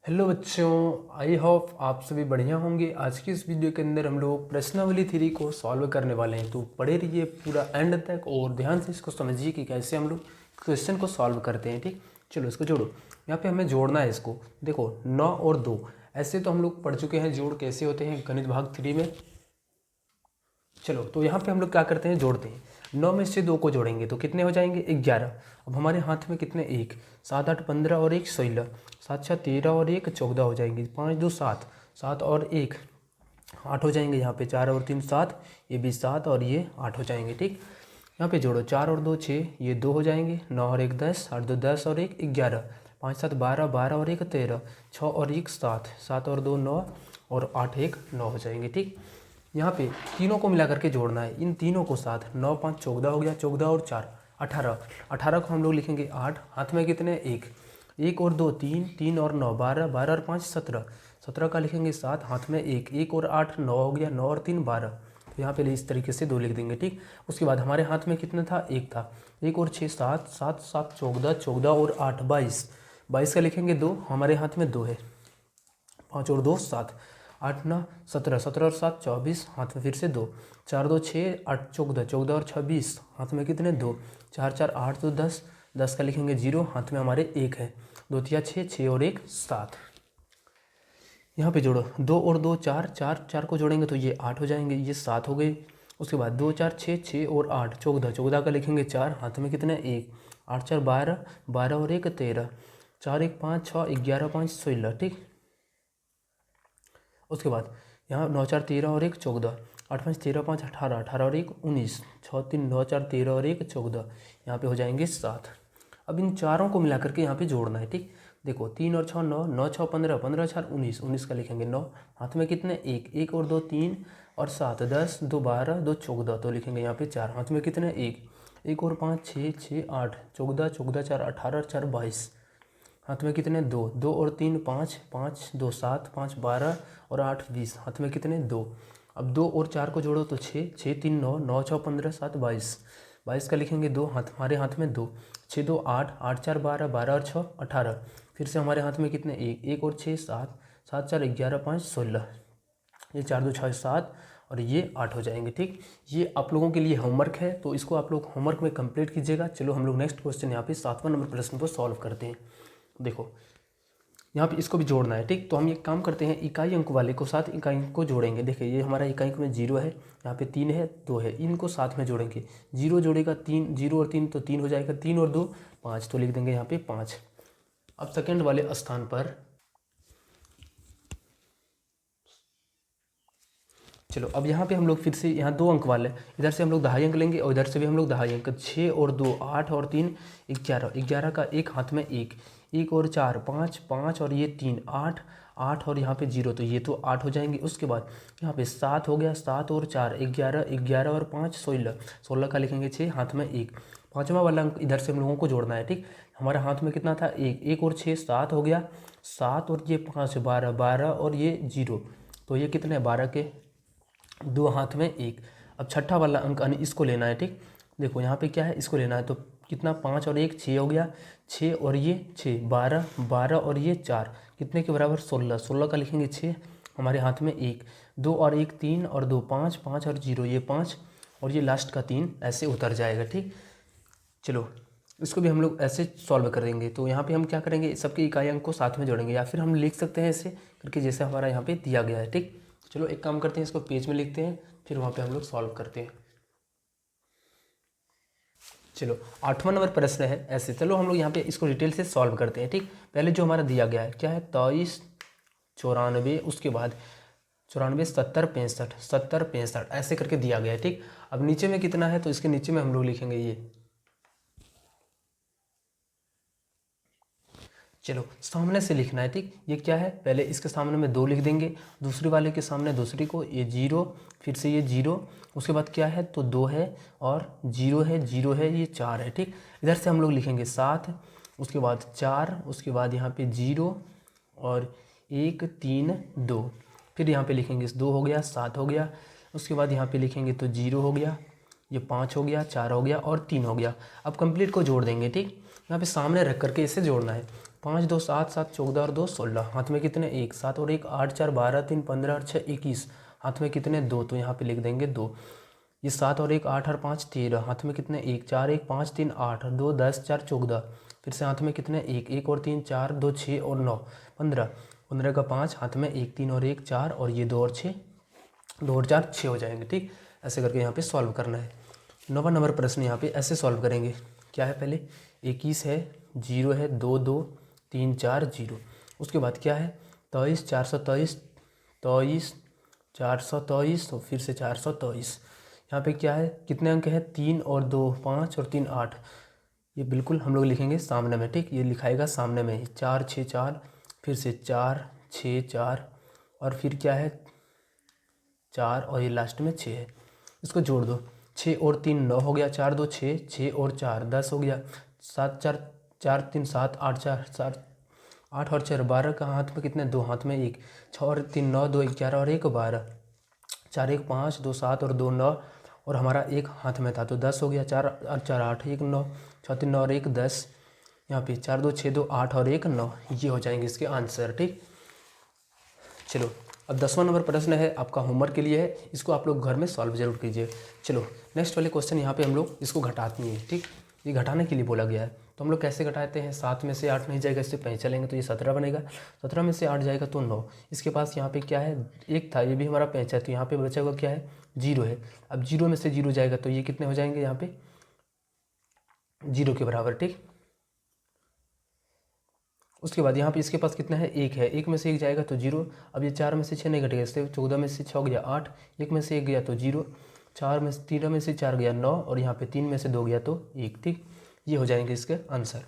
Hello बच्चों, I hope आप सभी बढ़िया होंगे। आज की इस वीडियो के अंदर हम लोग प्रश्नावली थ्योरी को सॉल्व करने वाले हैं। तो पढ़े रहिए पूरा एंड तक और ध्यान से इसको समझिए कि कैसे हम लोग क्वेश्चन को सॉल्व करते हैं। ठीक, चलो इसको जोड़ो। यहाँ पे हमें जोड़ना है इसको। देखो 9 और 2, ऐसे तो हम लोग पढ़ चुके हैं जोड़ कैसे होते हैं गणित भाग 3 में। चलो तो यहाँ पे हम लोग क्या करते हैं, जोड़ते हैं। 9 में से 2 को जोड़ेंगे तो कितने हो जाएंगे, 11। अब हमारे हाथ में कितने, 1, 7 8 15 और 1 16, 7 6 13 और 1 14 हो जाएंगे। 5 2 7, 7 और 1 8 हो जाएंगे। यहाँ पे 4 और 3 7, ये भी 7 और ये 8 हो जाएंगे। ठीक, यहाँ पे जोड़ो, 4 और 2 6, ये 2 हो जाएंगे। 9 और 1 10, 8 2 10 और 1 11, 5 7 12, 12 और 1 13, 6 और 1 7, 7 और 2 9 और 8 1 9 हो जाएंगे। ठीक, यहाँ पे तीनों को मिला करके जोड़ना है, इन तीनों को साथ। 9 5 14 हो गया, 14 और 4 18, 18 को हम लोग लिखेंगे 8। हाथ में कितने, 1, 1 और 2 3, 3 और 9 12, 12 और 5 17, 17 का लिखेंगे 7। हाथ में 1, 1 और 8 9 हो गया, 9 और 3 12। तो यहाँ पे इस तरीके से 2 लिख देंगे। ठीक, उसके बाद हमारे हाथ में कितना था, 1 था। 1 और 6 7, 7 7 14, 14 और 8 22, 22 का लिखेंगे 2। हमारे हाथ में 2 है। 5 और 2 7, 8 9 17, 17 और 7 24, हाथ में फिर से 2, 4 2 6 8 14, 14 और 26, हाथ में कितने, 2, 4 4 8 2 10, 10 का लिखेंगे 0। हाथ में हमारे 1 है। 2 तिया 6, 6 और 1 7। यहाँ पे जोड़ो, 2 और 2 4, 4 4 को जोड़ेंगे तो ये 8 हो जाएंगे, ये 7 हो गए। उसके बाद 2 4 6, 6 और 8 14, 14 का लिखेंगे 4। हाथ में कितने, 1, 8 4 12, 12 और 1 13, 4 1 5 6, 11 5 16। ठीक, उसके बाद यहाँ 9 4 13 और 1 14, 8 5 13 5 18, 18 और 1 19, 6 3 9 4 13 और 1 14, यहाँ पे हो जाएंगे 7। अब इन चारों को मिला करके यहाँ पे जोड़ना है। ठीक, देखो 3 और 6 9, 9 6 15, 15 4 19, 19 का लिखेंगे 9। हाथ में कितने, 1, 1 और 2 3 और 7 10, 2 12, 2 14, तो लिखेंगे यहाँ पे 4। हाथ में कितने, 1, 1 और 5 6, 6 8, 14, 14 4 18, 4 22, हाथ में कितने, 2, 2 और 3 5, 5 2 7, 5 12 और 8 20, हाथ में कितने, 2। अब 2 और 4 को जोड़ो तो 6, 6 3 9, 9 6 15 7 22, 22 का लिखेंगे 2। हमारे हाथ में 2, 6 2 8, 8 4 12, 12 और 6 18, फिर से हमारे हाथ में कितने, 1, 1 और 6 7, 7 4 11 5 16, ये 4 2 6 7 और ये 8 हो जाएंगे। ठीक, ये आप लोगों के लिए होमवर्क है, तो इसको आप लोग होमवर्क में कंप्लीट कीजिएगा। चलो हम लोग नेक्स्ट क्वेश्चन यहाँ पे 7वां नंबर प्रश्न को सॉल्व करते हैं। देखो यहाँ पे इसको भी जोड़ना है। ठीक, तो हम ये काम करते हैं, इकाई अंक वाले को साथ इकाई अंक को जोड़ेंगे। देखिए ये हमारा इकाई अंक में 0 है, यहाँ पे 3 है 2 है, इनको साथ में जोड़ेंगे। 0 जोड़ेगा 3, 0 और 3 तो 3 हो जाएगा, 3 और 2 5, तो लिख देंगे यहाँ पे 5। अब सेकेंड वाले स्थान पर चलो, अब यहाँ पे हम लोग फिर से यहाँ 2 अंक वाले, इधर से हम लोग 2.5 अंक लेंगे और इधर से भी हम लोग 2.5 अंक। 6 और 2 8 और 3 11, 11 का एक हाथ में 1, 1 और 4 5, 5 और ये 3 8, 8 और यहाँ पे 0, तो ये तो 8 हो जाएंगे। उसके बाद यहाँ पे 7 हो गया, 7 और 4 11, 11 और 5 16, 16 का लिखेंगे 6, हाथ में 1। पाँचवा वाला अंक इधर से हम लोगों को जोड़ना है। ठीक, हमारा हाथ में कितना था, 1, 1 और 6 7 हो गया, 7 और ये 5 12, 12 और ये 0, तो ये कितने, 12 के 2 हाथ में 1। अब छठा वाला अंक इसको लेना है। ठीक, देखो यहाँ पे क्या है, इसको लेना है, तो कितना, 5 और 1 6 हो गया, 6 और ये 6 12, 12 और ये 4, कितने के बराबर, 16, 16 का लिखेंगे 6। हमारे हाथ में 1, 2 और 1 3 और 2 5, 5 और 0 ये 5 और ये लास्ट का 3 ऐसे उतर जाएगा। ठीक, चलो इसको भी हम लोग ऐसे सॉल्व करेंगे। तो यहाँ पे हम क्या करेंगे, सबके इकाई अंक को साथ में जोड़ेंगे, या फिर हम लिख सकते हैं ऐसे करके जैसे हमारा यहाँ पे दिया गया है। ठीक, चलो एक काम करते हैं, इसको पेज में लिखते हैं, फिर वहाँ पे हम लोग सॉल्व करते हैं। चलो 8वां नंबर प्रश्न है ऐसे। चलो हम लोग यहाँ पे इसको डिटेल से सॉल्व करते हैं। ठीक, पहले जो हमारा दिया गया है क्या है, 23 94, उसके बाद 94 70 65, 70 65 ऐसे करके दिया गया है। ठीक, अब नीचे में कितना है, तो इसके नीचे में हम लोग लिखेंगे ये। चलो सामने से लिखना है। ठीक, ये क्या है, पहले इसके सामने में 2 लिख देंगे, दूसरे वाले के सामने दूसरी को, ये 0, फिर से ये 0, उसके बाद क्या है, तो 2 है और 0 है, 0 है, ये 4 है। ठीक, इधर से हम लोग लिखेंगे 7, उसके बाद 4, उसके बाद यहाँ पे 0 और 1 3 2, फिर यहाँ पे लिखेंगे 2 हो गया, 7 हो गया, उसके बाद यहाँ पे लिखेंगे तो 0 हो गया, ये 5 हो गया, 4 हो गया और 3 हो गया। अब कंप्लीट को जोड़ देंगे। ठीक, यहाँ पे सामने रख करके इसे जोड़ना है। 5 2 7 7 14 और 2 16, हाथ में कितने 1, 7 और 1 8 4 12 3 15 और 6 21, हाथ में कितने 2, तो यहाँ पे लिख देंगे 2। ये 7 और 1 8 और 5 13, हाथ में कितने 1 4 1 5 3 8 और 2 10 4 14, फिर से हाथ में कितने 1 1 और 3 4 2 6 और 9 15, 15 का 5, हाथ में 1 3 और 1 4 और ये 2 और 6, 2 और 4 6 हो जाएंगे। ठीक, ऐसे करके यहाँ पे सॉल्व करना है। 9वां नंबर प्रश्न यहाँ पे ऐसे सॉल्व करेंगे। क्या है, पहले 21 है, 0 है, 2 2 3 4 0, उसके बाद क्या है 23 423, 23 423 तो फिर से 423, यहाँ पे क्या है कितने अंक है 3 और 2 5 और 3 8, ये बिल्कुल हम लोग लिखेंगे सामने में। ठीक, ये लिखाएगा सामने में ही, 4 6 4, फिर से 4 6 4 और फिर क्या है 4 और ये लास्ट में 6 है, इसको जोड़ दो। 6 और 3 9 हो गया, 4 2 6, 6 और 4 10 हो गया, 7 4 4 3 7 8 4 7 8 और 4 12 का हाथ में कितने 2, हाथ में 1, 6 और 3 9 2 11 और 1 12, 4 1 5 2 7 और 2 9 और हमारा 1 हाथ में था तो 10 हो गया, 4 और 4 8 1 9, 6 3 9 और 1 10, यहाँ पे 4 2 6 2 8 और 1 9, ये हो जाएंगे इसके आंसर। ठीक, चलो अब 10वां नंबर प्रश्न है आपका होमवर्क के लिए है, इसको आप लोग घर में सॉल्व जरूर कीजिए। चलो नेक्स्ट वाले क्वेश्चन यहाँ पे हम लोग इसको घटाते हैं। ठीक, ये घटाने के लिए बोला गया है, तो हम लोग कैसे घटाते हैं, 7 में से 8 नहीं जाएगा, इससे 5 चलेंगे तो ये 17 बनेगा, 17 में से 8 जाएगा तो 9, इसके पास यहाँ पे क्या है 1 था, ये भी हमारा 5 है, तो यहाँ पे बचा हुआ क्या है 0 है। अब 0 में से 0 जाएगा तो ये कितने हो जाएंगे यहाँ पे 0 के बराबर। ठीक, उसके बाद यहाँ पे इसके पास कितना है 1 है, 1 में से 1 जाएगा तो 0, अब ये 4 में से 6 नहीं घटेगा, इससे 14 में से 6 गया 8, 1 में से 1 गया तो 0, 4 में से 13 में से 4 गया 9 और यहाँ पे 3 में से 2 गया तो 1। ठीक, ये हो जाएंगे इसके आंसर।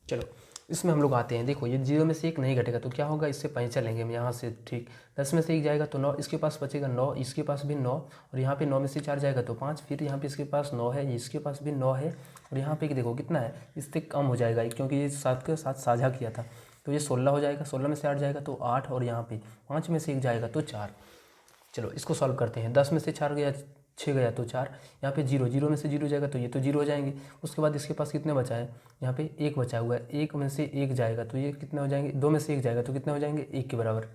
चलो इसमें हम लोग आते हैं, देखो ये 0 में से 1 नहीं घटेगा तो क्या होगा, इससे 5 चलेंगे हम यहाँ से। ठीक, 10 में से 1 जाएगा तो 9, इसके पास बचेगा 9, इसके पास भी 9 और यहाँ पे 9 में से 4 जाएगा तो 5, फिर यहाँ पे इसके पास 9 है, इसके पास भी 9 है और यहाँ पे देखो कितना है, इससे कम हो जाएगा क्योंकि ये 7 के साथ साझा किया था, तो ये 16 हो जाएगा, 16 में से 8 जाएगा तो 8 और यहाँ पे 5 में से 1 जाएगा तो 4। चलो इसको सॉल्व करते हैं, 10 में से 4 गया 6 गया तो 4, यहाँ पे 0, 0 में से 0 जाएगा तो ये तो 0 हो जाएंगे। उसके बाद इसके पास कितने बचा है, यहाँ पे 1 बचा हुआ है, 1 में से 1 जाएगा तो ये कितने हो जाएंगे, 2 में से 1 जाएगा तो कितने हो जाएंगे 1 के बराबर।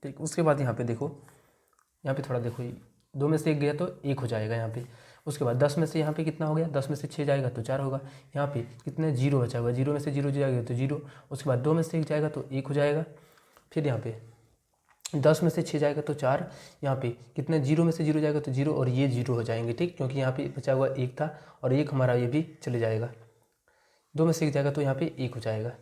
ठीक, उसके बाद यहाँ पे देखो, यहाँ पे थोड़ा देखो, 2 में से 1 गया तो 1 हो जाएगा यहाँ पे। उसके बाद 10 में से यहाँ पे कितना हो गया, 10 में से 6 जाएगा तो 4 होगा, यहाँ पे कितने 0 बचा हुआ है, 0 में से 0 जाएगा तो 0, उसके बाद 2 में से 1 जाएगा तो 1 हो जाएगा, फिर यहाँ पे 10 में से 6 जाएगा तो 4, यहाँ पे कितने 0 में से 0 जाएगा तो 0 और ये 0 हो जाएंगे। ठीक, क्योंकि यहाँ पे बचा हुआ 1 था और 1 हमारा ये भी चले जाएगा, 2 में से 1 जाएगा तो यहाँ पे 1 हो जाएगा।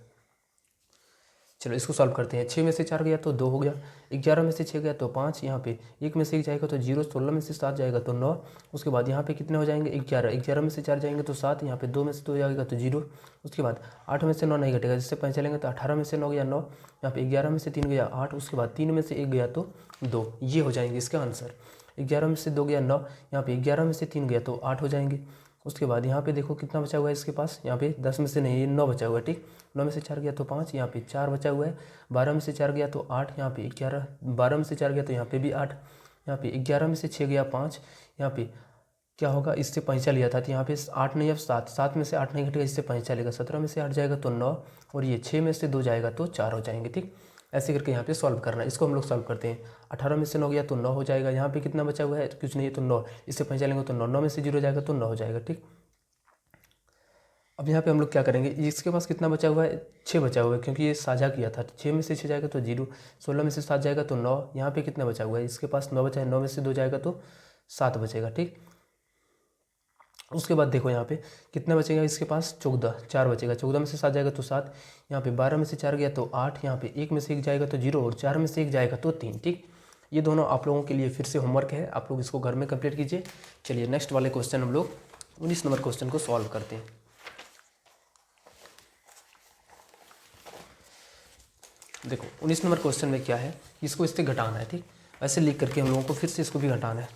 चलो इसको सॉल्व करते हैं, 6 में से 4 गया तो 2 हो गया, 11 में से 6 गया तो 5, यहाँ पे 1 में से 1 जाएगा तो 0, 16 में से 7 जाएगा तो 9, उसके बाद यहाँ पे कितने हो जाएंगे 11, 11 में से 4 जाएंगे तो 7, यहाँ पे 2 में से 2 जाएगा तो 0, उसके बाद 8 में से 9 नहीं घटेगा, जिससे 5 चलेंगे तो 18 में से 9 गया 9, यहाँ पे 11 में से 3 गया 8, उसके बाद 3 में से 1 गया तो 2, ये हो जाएंगे इसका आंसर। 11 में से 2 गया 9, यहाँ पे 11 में से 3 गया तो 8 हो जाएंगे। उसके बाद यहाँ पे देखो कितना बचा हुआ है इसके पास, यहाँ पे 10 में से नहीं 9 बचा हुआ है। ठीक, 9 में से 4 गया तो 5, यहाँ पे 4 बचा हुआ है, 12 में से 4 गया तो 8, यहाँ पे 11, 12 में से 4 गया तो यहाँ पे भी 8, यहाँ पे 11 में से 6 गया 5, यहाँ पे क्या होगा, इससे 5 लिया था तो यहाँ पे 8 नहीं अब 7, 7 में से 8 नहीं घटेगा, इससे 5 चलेगा, 17 में से 8 जाएगा तो 9 और ये 6 में से 2 जाएगा तो 4 हो जाएंगे। ठीक, ऐसे करके यहाँ पे सॉल्व करना है। इसको हम लोग सॉल्व करते हैं, 18 में से 9 गया तो 9 हो जाएगा, यहाँ पे कितना बचा हुआ है कुछ नहीं है तो 9, इससे 5 लेंगे तो 9, 9 में से 0 जाएगा तो 9 हो जाएगा। ठीक, अब यहाँ पे हम लोग क्या करेंगे, इसके पास कितना बचा हुआ है 6 बचा हुआ है क्योंकि ये साझा किया था, 6 में से 6 जाएगा तो 0, 16 में से 7 जाएगा तो 9, यहाँ पे कितना बचा हुआ है इसके पास 9 बचा है, 9 में से 2 जाएगा तो 7 बचेगा। ठीक, उसके बाद देखो यहाँ पे कितना बचेगा इसके पास 14, 4 बचेगा, 14 में से 7 जाएगा तो 7, यहाँ पे 12 में से 4 गया तो 8, यहाँ पे 1 में से 1 जाएगा तो 0 और 4 में से 1 जाएगा तो 3। ठीक, ये दोनों आप लोगों के लिए फिर से होमवर्क है, आप लोग इसको घर में कंप्लीट कीजिए। चलिए नेक्स्ट वाले क्वेश्चन हम लोग 19 नंबर क्वेश्चन को सॉल्व करते हैं। देखो 19 नंबर क्वेश्चन में क्या है, इसको इससे घटाना है। ठीक, ऐसे लिख करके हम लोगों को फिर से इसको भी घटाना है,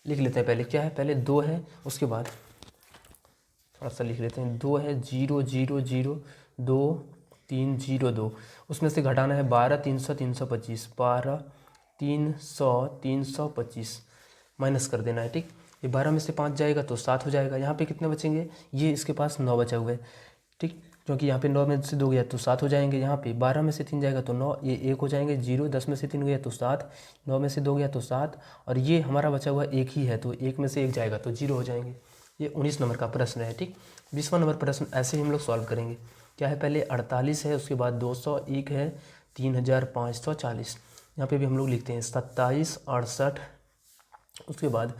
लिख लेते हैं। पहले क्या है, पहले 2 है, उसके बाद थोड़ा सा लिख लेते हैं, 2 है 0 0 0 2 3 0 2, उसमें से घटाना है 12 300 325, 12 300 325 माइनस कर देना है। ठीक, ये 12 में से 5 जाएगा तो 7 हो जाएगा। यहाँ पे कितने बचेंगे, ये इसके पास 9 बचा हुआ है, ठीक, क्योंकि यहाँ पे 9 में से 2 गया तो 7 हो जाएंगे। यहाँ पे 12 में से 3 जाएगा तो 9, ये 1 हो जाएंगे, 0, 10 में से 3 गया तो 7, 9 में से 2 गया तो 7, और ये हमारा बचा हुआ 1 ही है तो 1 में से 1 जाएगा तो 0 हो जाएंगे। ये 19 नंबर का प्रश्न है, ठीक। 20वां नंबर प्रश्न ऐसे ही हम लोग सॉल्व करेंगे। क्या है, पहले 48 है, उसके बाद 201 है, 3540। यहाँ पे भी हम लोग लिखते हैं 27 68, उसके बाद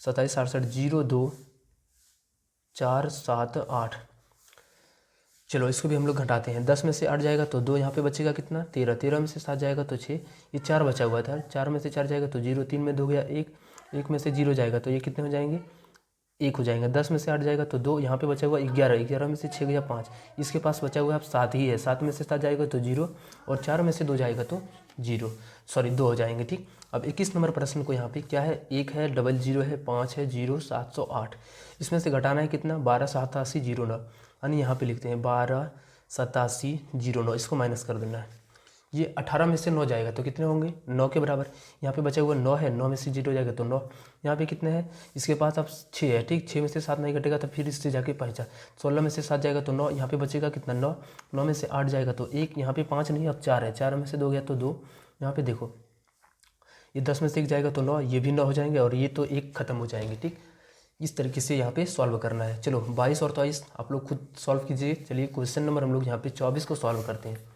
27 68 0 2 4 7 8। चलो इसको भी हम लोग घटाते हैं। 10 में से 8 जाएगा तो 2, यहाँ पे बचेगा कितना, 13, 13 में से 7 जाएगा तो 6, ये 4 बचा हुआ था, 4 में से 4 जाएगा तो 0, 3 में 2 गया 1, 1 में से 0 जाएगा तो ये कितने हो जाएंगे, 1 हो जाएंगे। 10 में से 8 जाएगा तो 2, यहाँ पे बचा हुआ 11, 11 में से 6 गया 5, इसके पास बचा हुआ अब 7 ही है, 7 में से 7 जाएगा तो 0, और 4 में से 2 जाएगा तो 2 हो जाएंगे, ठीक। अब 21 नंबर प्रश्न को यहाँ पे क्या है, 1 है, 00 है, 5 है, 0 708, इसमें से घटाना है कितना, 12 87 09, यानी यहाँ पे लिखते हैं 12 87 09, इसको माइनस कर देना है। ये 18 में से 9 जाएगा तो कितने होंगे, 9 के बराबर। यहाँ पे बचा हुआ 9 है, 9 में से 0 जाएगा तो 9, यहाँ पे कितने हैं, इसके पास अब 6 है, ठीक, 6 में से 7 नहीं घटेगा तो फिर इससे जाके पहुँचा, 16 में से 7 जाएगा तो 9, यहाँ पे बचेगा कितना 9, 9 में से 8 जाएगा तो 1, यहाँ पे 5 नहीं अब 4 है, 4 में से 2 गया तो 2, यहाँ पे देखो ये 10 में से 1 जाएगा तो 9, ये भी 9 हो जाएंगे, और ये तो 1 खत्म हो जाएंगे, ठीक। इस तरीके से यहाँ पे सॉल्व करना है। चलो 22 और 23 आप लोग खुद सॉल्व कीजिए। चलिए क्वेश्चन नंबर हम लोग यहाँ पे 24 को सॉल्व करते हैं।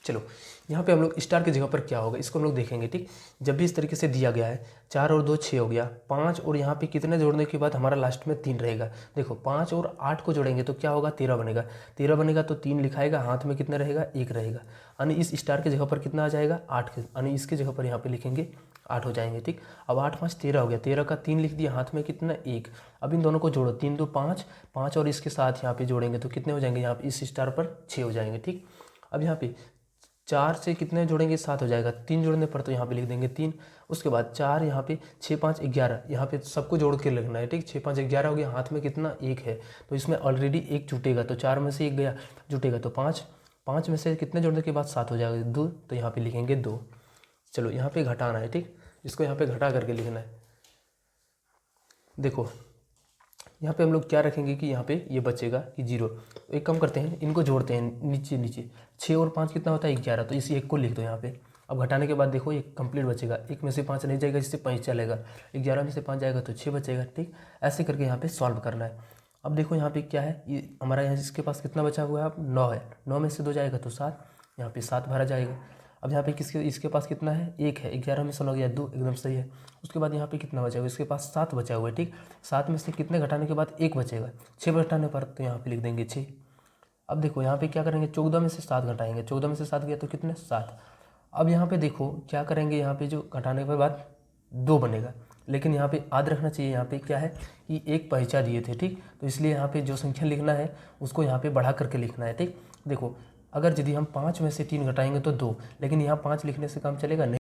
चलो यहाँ पे हम लोग स्टार की जगह पर क्या होगा इसको हम लोग देखेंगे, ठीक। जब भी इस तरीके से दिया गया है 4 और 2 6 हो गया, 5 और यहाँ पे कितने जोड़ने के बाद हमारा लास्ट में 3 रहेगा। देखो 5 और 8 को जोड़ेंगे तो क्या होगा, 13 बनेगा, 13 बनेगा तो 3 लिखाएगा, हाथ में कितना रहेगा, 1 रहेगा, यानी इस स्टार की जगह पर कितना आ जाएगा 8, यानी इसकी जगह पर यहाँ पे लिखेंगे 8 हो जाएंगे, ठीक। अब 8 5 13 हो गया, 13 का 3 लिख दिया, हाथ में कितना 1। अब इन दोनों को जोड़ो, 3 2 5, 5 और इसके साथ यहाँ पे जोड़ेंगे तो कितने हो जाएंगे, यहाँ पे इस स्टार पर 6 हो जाएंगे, ठीक। अब यहाँ पे 4 से कितने जोड़ेंगे, 7 हो जाएगा, 3 जोड़ने पर तो यहाँ पे लिख देंगे 3, उसके बाद 4 यहाँ पे 6 5 11, यहाँ पे सबको जोड़ के लिखना है, ठीक। 6 5 11 हो गया, हाथ में कितना 1 है तो इसमें ऑलरेडी 1 जुटेगा, तो 4 में से 1 गया जुटेगा तो 5, 5 में से कितने जोड़ने के बाद 7 हो जाएगा 2, तो यहाँ पे लिखेंगे 2। चलो यहाँ पे घटाना है, ठीक, इसको यहाँ पे घटा करके लिखना है। देखो यहाँ पे हम लोग क्या रखेंगे कि यहाँ पे ये बचेगा कि 0, एक कम करते हैं, इनको जोड़ते हैं नीचे नीचे, 6 और 5 कितना होता है 11, तो इसी 1 को लिख दो यहाँ पे। अब घटाने के बाद देखो ये कंप्लीट बचेगा, 1 में से 5 नहीं जाएगा, इससे 5 चलेगा, 11 में से 5 जाएगा तो 6 बचेगा, ठीक। ऐसे करके यहाँ पे सॉल्व करना है। अब देखो यहाँ पे क्या है, ये हमारा यहाँ इसके पास कितना बचा हुआ है, अब 9 है, 9 में से 2 जाएगा तो 7, यहाँ पे 7 भरा जाएगा। अब यहाँ पे इसके पास कितना है, 1 है, 11 में से 9 गया 2, एकदम सही है। उसके बाद यहाँ पे कितना बचा हुआ है, इसके पास 7 बचा हुआ है, ठीक। 7 में से कितने घटाने के बाद 1 बचेगा, 6 घटाने पर तो यहाँ पे लिख देंगे 6। अब देखो यहाँ पे क्या करेंगे, 14 में से 7 घटाएंगे, 14 में से 7 गया तो कितने 7। अब यहाँ पे देखो क्या करेंगे, यहाँ पे जो घटाने के बाद 2 बनेगा, लेकिन यहाँ पे याद रखना चाहिए, यहाँ पे क्या है कि 1 पहिचा दिए थे, ठीक, तो इसलिए यहाँ पे जो संख्या लिखना है उसको यहाँ पे बढ़ा करके लिखना है, ठीक। देखो अगर यदि हम 5 में से 3 घटाएंगे तो 2, लेकिन यहाँ 5 लिखने से काम चलेगा नहीं।